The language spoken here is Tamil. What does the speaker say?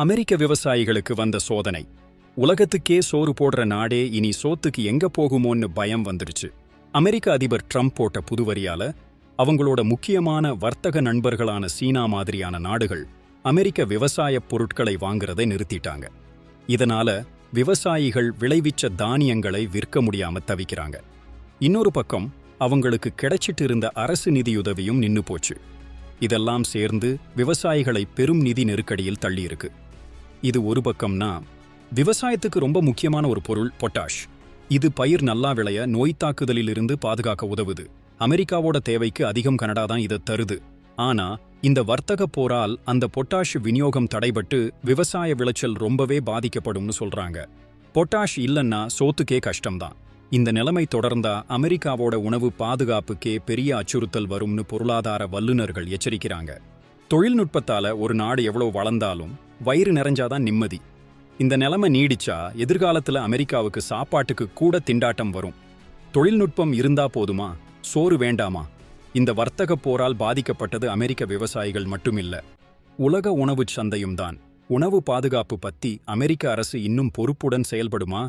அமெரிக்க விவசாயிகளுக்கு வந்த சோதனை. உலகத்துக்கே சோறு போடுற நாடே இனி சோத்துக்கு எங்க போகுமோன்னு பயம் வந்துடுச்சு. அமெரிக்க அதிபர் ட்ரம்ப் போட்ட புதுவரியால அவங்களோட முக்கியமான வர்த்தக நண்பர்களான சீனா மாதிரியான நாடுகள் அமெரிக்க விவசாயப் பொருட்களை வாங்குறதை நிறுத்திட்டாங்க. இதனால விவசாயிகள் விளைவிச்ச தானியங்களை விற்க முடியாம தவிக்கிறாங்க. இன்னொரு பக்கம் அவங்களுக்கு கிடைச்சிட்டு இருந்த அரசு நிதியுதவியும் நின்னு போச்சு. இதெல்லாம் சேர்ந்து விவசாயிகளை பெரும் நிதி நெருக்கடியில் தள்ளியிருக்கு. இது ஒரு பக்கம்னா, விவசாயத்துக்கு ரொம்ப முக்கியமான ஒரு பொருள் பொட்டாஷ். இது பயிர் நல்லா விளைய நோய் தாக்குதலிலிருந்து பாதுகாக்க உதவுது. அமெரிக்காவோட தேவைக்கு அதிகம் கனடா தான் இதை தருது. ஆனா இந்த வர்த்தக போரால் அந்த பொட்டாஷ் விநியோகம் தடைபட்டு விவசாய விளைச்சல் ரொம்பவே பாதிக்கப்படும்னு சொல்றாங்க. பொட்டாஷ் இல்லைன்னா சோத்துக்கே கஷ்டம்தான். இந்த நிலைமை தொடர்ந்தா அமெரிக்காவோட உணவு பாதுகாப்புக்கே பெரிய அச்சுறுத்தல் வரும்னு பொருளாதார வல்லுநர்கள் எச்சரிக்கிறாங்க. தொழில்நுட்பத்தால ஒரு நாடு எவ்வளவு வளர்ந்தாலும் வயிறு நிறைஞ்சாதான் நிம்மதி. இந்த நிலைமை நீடிச்சா எதிர்காலத்துல அமெரிக்காவுக்கு சாப்பாட்டுக்கு கூட திண்டாட்டம் வரும். தொழில்நுட்பம் இருந்தா போதுமா, சோறு வேண்டாமா? இந்த வர்த்தக போரால் பாதிக்கப்பட்டது அமெரிக்க விவசாயிகள் மட்டுமில்ல, உலக உணவுச் சந்தையும் தான். உணவு பாதுகாப்பு பத்தி அமெரிக்க அரசு இன்னும் பொறுப்புடன் செயல்படுமா?